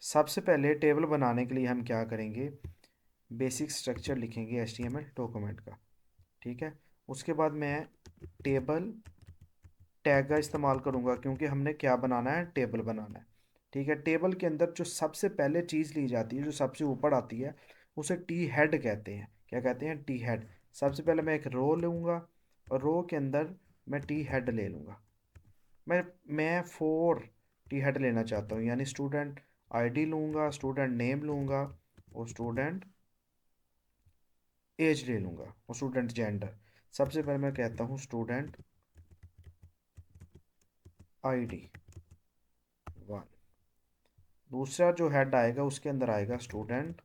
सबसे पहले टेबल बनाने के लिए हम क्या करेंगे, बेसिक स्ट्रक्चर लिखेंगे HTML डॉक्यूमेंट का। ठीक है, उसके बाद मैं टेबल टैग का इस्तेमाल करूँगा क्योंकि हमने क्या बनाना है, टेबल बनाना है। ठीक है, टेबल के अंदर जो सबसे पहले चीज़ ली जाती है, जो सबसे ऊपर आती है, उसे टी हेड कहते हैं। क्या कहते हैं, टी हेड। सबसे पहले मैं एक रो लूँगा और रो के अंदर मैं टी हेड ले लूँगा। मैं 4 टी हेड लेना चाहता हूँ, यानी स्टूडेंट आईडी लूँगा, स्टूडेंट नेम लूँगा और स्टूडेंट एज ले लूँगा और स्टूडेंट जेंडर। सबसे पहले मैं कहता हूँ स्टूडेंट आईडी 1। दूसरा जो हेड आएगा उसके अंदर आएगा स्टूडेंट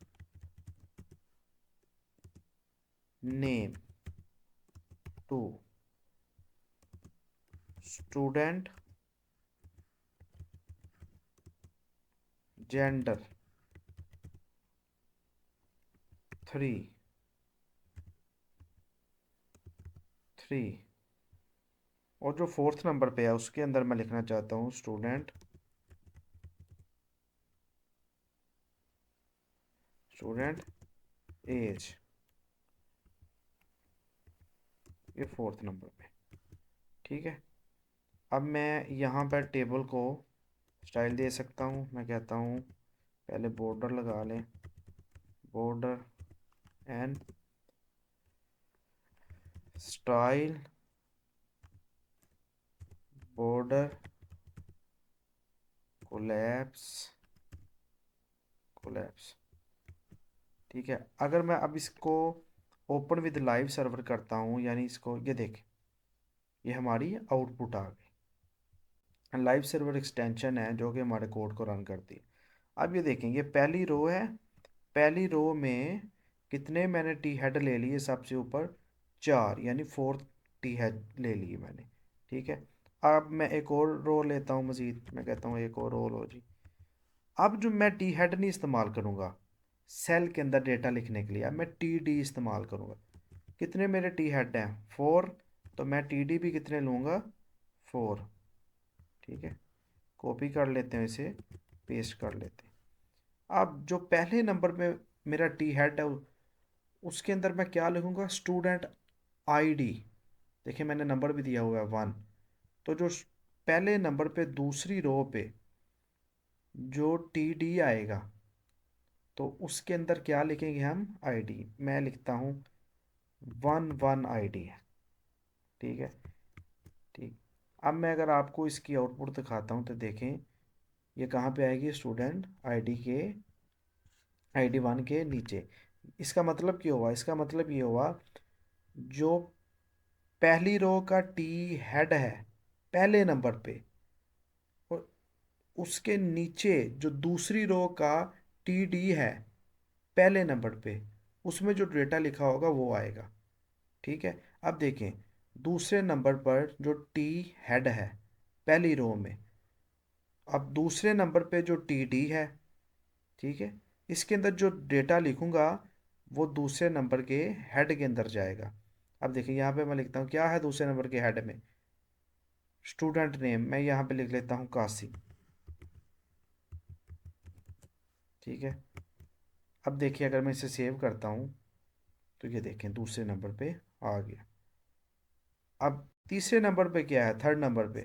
नेम 2, स्टूडेंट जेंडर 3 और जो फोर्थ नंबर पे है उसके अंदर मैं लिखना चाहता हूँ स्टूडेंट एज, ये फोर्थ नंबर पे। ठीक है, अब मैं यहाँ पर टेबल को स्टाइल दे सकता हूँ। मैं कहता हूँ पहले बॉर्डर लगा लें, border and style border collapse collapse. ठीक है, अगर मैं अब इसको ओपन विद लाइव सर्वर करता हूँ, यानी इसको ये देखें, ये हमारी आउटपुट आ गई। लाइव सर्वर एक्सटेंशन है जो कि हमारे कोड को रन करती है। अब ये देखें, ये पहली रो है। पहली रो में कितने मैंने टी हेड ले लिए, सबसे ऊपर 4, यानी फोर्थ टी हेड ले लिए मैंने। ठीक है, अब मैं एक और रो लेता हूँ मज़ीद। मैं कहता हूँ एक और रो लो जी। अब जो मैं टी हेड नहीं इस्तेमाल करूँगा सेल के अंदर डेटा लिखने के लिए, अब मैं टी डी इस्तेमाल करूँगा। कितने मेरे टी हेड हैं, 4, तो मैं टी डी भी कितने लूँगा, 4। ठीक है, कॉपी कर लेते हैं, इसे पेस्ट कर लेते हैं। अब जो पहले नंबर पे मेरा टी हेड है उसके अंदर मैं क्या लिखूँगा, स्टूडेंट आईडी। देखिए मैंने नंबर भी दिया हुआ है 1। तो जो पहले नंबर पे दूसरी रो पे जो टी डी आएगा तो उसके अंदर क्या लिखेंगे हम, आईडी। मैं लिखता हूँ 1 आईडी है। ठीक है, ठीक। अब मैं अगर आपको इसकी आउटपुट दिखाता हूँ तो देखें ये कहाँ पे आएगी, स्टूडेंट आईडी के आईडी 1 के नीचे। इसका मतलब क्या हुआ, इसका मतलब ये हुआ जो पहली रो का टी हेड है पहले नंबर पे और उसके नीचे जो दूसरी रो का टी डी है पहले नंबर पे, उसमें जो डेटा लिखा होगा वो आएगा। ठीक है, अब देखें दूसरे नंबर पर जो टी हेड है पहली रो में, अब दूसरे नंबर पे जो टी डी है, ठीक है, इसके अंदर जो डेटा लिखूंगा वो दूसरे नंबर के हेड के अंदर जाएगा। अब देखिए यहाँ पे मैं लिखता हूँ क्या है दूसरे नंबर के हेड में, स्टूडेंट नेम। मैं यहाँ पे लिख लेता हूँ कासिम। ठीक है, अब देखिए अगर मैं इसे सेव करता हूँ तो ये देखें दूसरे नंबर पे आ गया। अब तीसरे नंबर पे क्या है, थर्ड नंबर पे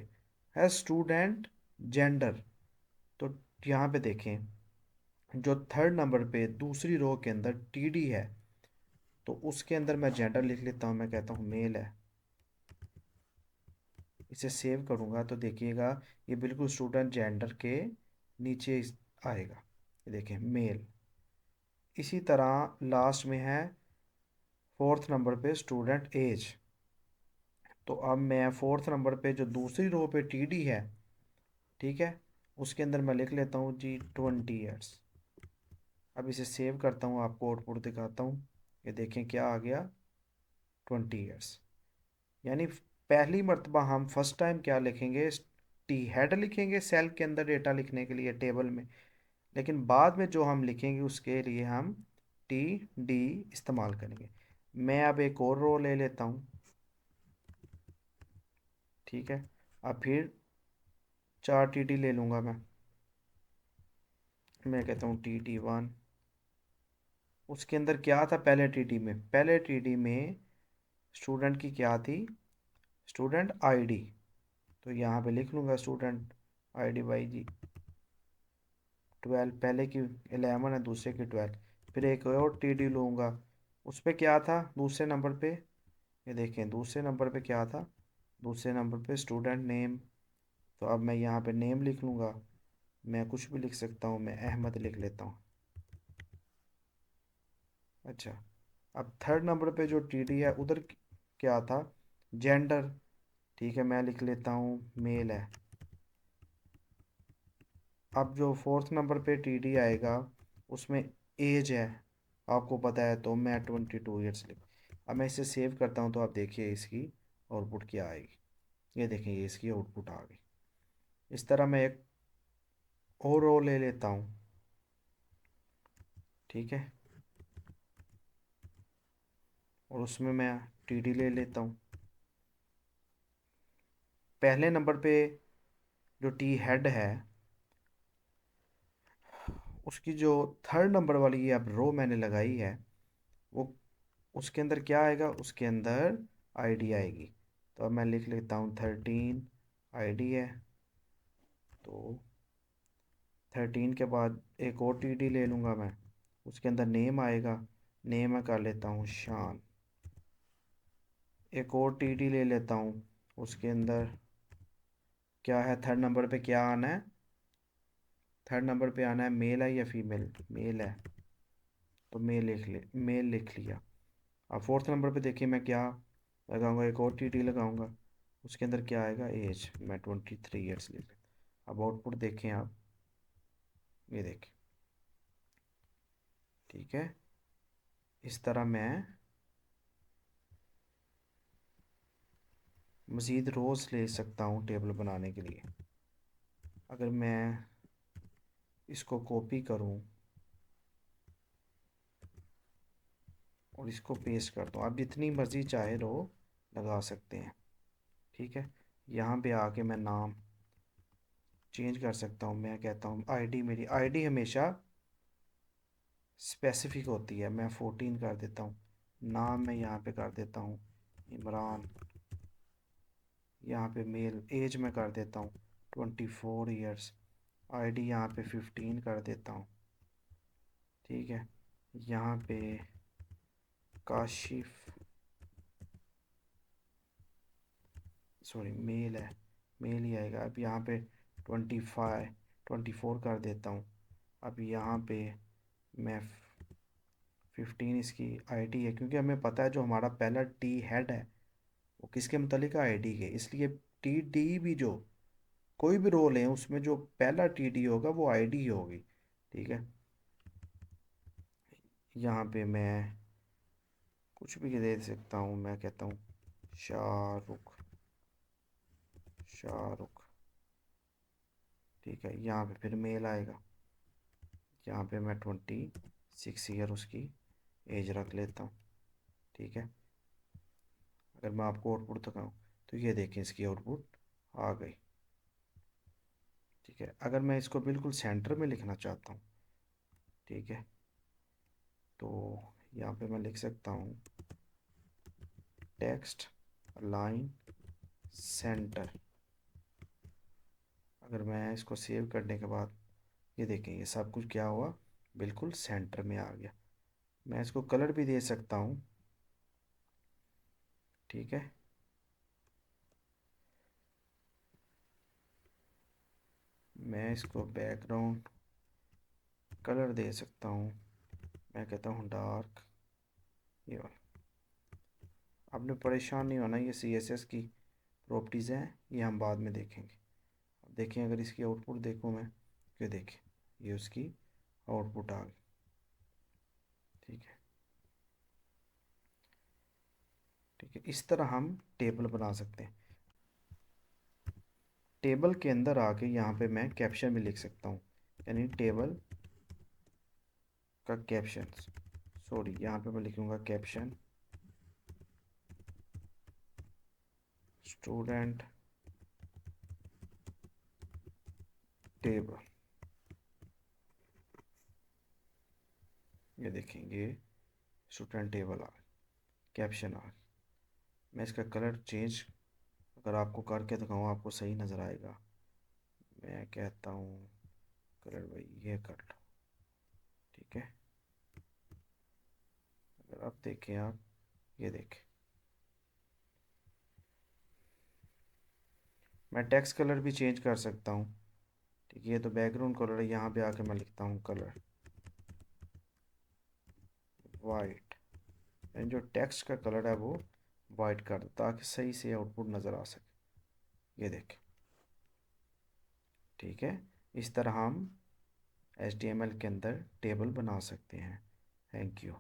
है स्टूडेंट जेंडर। तो यहाँ पे देखें जो थर्ड नंबर पे दूसरी रो के अंदर टीडी है तो उसके अंदर मैं जेंडर लिख लेता हूँ। मैं कहता हूँ मेल है। इसे सेव करूँगा तो देखिएगा ये बिल्कुल स्टूडेंट जेंडर के नीचे आएगा। ये देखें मेल। इसी तरह लास्ट में है फोर्थ नंबर पे स्टूडेंट एज। तो अब मैं फोर्थ नंबर पे जो दूसरी रो पे टीडी है, ठीक है, उसके अंदर मैं लिख लेता हूँ जी 20 ईयर्स। अब इसे सेव करता हूँ, आपको आउटपुट दिखाता हूँ। ये देखें क्या आ गया, 20 ईयर्स। यानी पहली मर्तबा हम फर्स्ट टाइम क्या लिखेंगे, टी हेड लिखेंगे सेल के अंदर डेटा लिखने के लिए टेबल में, लेकिन बाद में जो हम लिखेंगे उसके लिए हम टी डी इस्तेमाल करेंगे। मैं अब एक और रो ले लेता हूँ। ठीक है, अब फिर 4 टी डी ले लूँगा मैं। मैं कहता हूँ TT1। उसके अंदर क्या था पहले TT में? पहले TT में स्टूडेंट की क्या थी? Student ID. तो यहाँ पे लिख लूँगा स्टूडेंट आईडी बाई जी 12, पहले की 11 है, दूसरे की 12। फिर एक और TD लूँगा, उस पर क्या था दूसरे नंबर पे? ये देखें दूसरे नंबर पे क्या था? दूसरे नंबर पे स्टूडेंट नेम। तो अब मैं यहाँ पे नेम लिख लूँगा, मैं कुछ भी लिख सकता हूँ, मैं अहमद लिख लेता हूँ। अच्छा, अब थर्ड नंबर पे जो TD है उधर क्या था? जेंडर। ठीक है, मैं लिख लेता हूँ मेल है। अब जो फोर्थ नंबर पे TD आएगा उसमें एज है, आपको पता है, तो मैं 22 ईयर्स लिख। अब मैं इसे सेव करता हूँ तो आप देखिए इसकी आउटपुट क्या आएगी। ये देखें, ये इसकी आउटपुट आ गई। इस तरह मैं एक और रो ले लेता हूँ। ठीक है, और उसमें मैं TD ले लेता हूँ। पहले नंबर पे जो T हेड है उसकी जो थर्ड नंबर वाली ये अब रो मैंने लगाई है, वो उसके अंदर क्या आएगा? उसके अंदर आईडी आएगी। तो अब मैं लिख लेता हूँ 13 आईडी है। तो 13 के बाद एक और TD ले लूँगा मैं, उसके अंदर नेम आएगा। नेम मैं कर लेता हूँ शान। एक और TD ले लेता हूँ, उसके अंदर क्या है? थर्ड नंबर पे क्या आना है? थर्ड नंबर पे आना है मेल है या फीमेल? मेल है, तो मेल लिख लिया। अब फोर्थ नंबर पे देखिए मैं क्या लगाऊंगा? एक और TD लगाऊंगा, उसके अंदर क्या आएगा? एज। मैं 23 ईयर्स लिख लेता। अब आउटपुट देखें आप, ये देखें। ठीक है, इस तरह मैं मज़ीद रोज़ ले सकता हूँ टेबल बनाने के लिए। अगर मैं इसको कॉपी करूँ और इसको पेस्ट कर दूँ, आप जितनी मर्ज़ी चाहे रो लगा सकते हैं। ठीक है, यहाँ पे आके मैं नाम चेंज कर सकता हूँ। मैं कहता हूँ आईडी, मेरी आईडी हमेशा स्पेसिफिक होती है, मैं 14 कर देता हूँ। नाम मैं यहाँ पे कर देता हूँ इमरान। यहाँ पे मेल, एज में कर देता हूँ 24 ईयर्स। आईडी यहाँ पे 15 कर देता हूँ। ठीक है, यहाँ पे काशिफ, सॉरी मेल है, मेल ही आएगा। अब यहाँ पे 24 कर देता हूँ। अब यहाँ पे मैं 15 इसकी आईडी है, क्योंकि हमें पता है जो हमारा पहला T हेड है वो किसके मुतालिक आईडी के, इसलिए TD भी जो कोई भी रोल है उसमें जो पहला TD होगा वो आईडी ही होगी। ठीक है, यहाँ पे मैं कुछ भी दे सकता हूँ, मैं कहता हूँ शाहरुख। शाहरुख। ठीक है, यहाँ पे फिर मेल आएगा। यहाँ पे मैं 26 ईयर उसकी एज रख लेता हूँ। ठीक है, अगर मैं आपको आउटपुट दिखाऊँ तो ये देखें इसकी आउटपुट आ गई। ठीक है, अगर मैं इसको बिल्कुल सेंटर में लिखना चाहता हूँ, ठीक है, तो यहाँ पे मैं लिख सकता हूँ टेक्स्ट लाइन सेंटर। अगर मैं इसको सेव करने के बाद ये देखें, ये सब कुछ क्या हुआ? बिल्कुल सेंटर में आ गया। मैं इसको कलर भी दे सकता हूँ। ठीक है, मैं इसको बैकग्राउंड कलर दे सकता हूँ, मैं कहता हूँ डार्क। ये वाला, आपने परेशान नहीं होना, ये CSS की प्रॉपर्टीज़ हैं, ये हम बाद में देखेंगे। अब देखें, अगर इसकी आउटपुट देखूँ मैं, ये देखें, ये उसकी आउटपुट आ गई। ठीक है, ठीक है, इस तरह हम टेबल बना सकते हैं। टेबल के अंदर आके यहाँ पे मैं कैप्शन भी लिख सकता हूँ, यानी टेबल का कैप्शन, सॉरी यहाँ पे मैं लिखूँगा कैप्शन स्टूडेंट टेबल। ये देखेंगे स्टूडेंट टेबल आ, कैप्शन आ। मैं इसका कलर चेंज अगर आपको करके दिखाऊँ आपको सही नज़र आएगा। मैं कहता हूँ कलर भाई ये कर लो, ठीक है। अगर आप देखें, आप ये देखें, मैं टेक्स्ट कलर भी चेंज कर सकता हूँ, ठीक है। ये तो बैकग्राउंड कलर है, यहाँ पे आके मैं लिखता हूँ कलर वाइट, एंड जो टेक्स्ट का कलर है वो वाइट कर दो ताकि सही से आउटपुट नज़र आ सके। ये देखें, ठीक है। इस तरह हम HTML के अंदर टेबल बना सकते हैं। Thank you.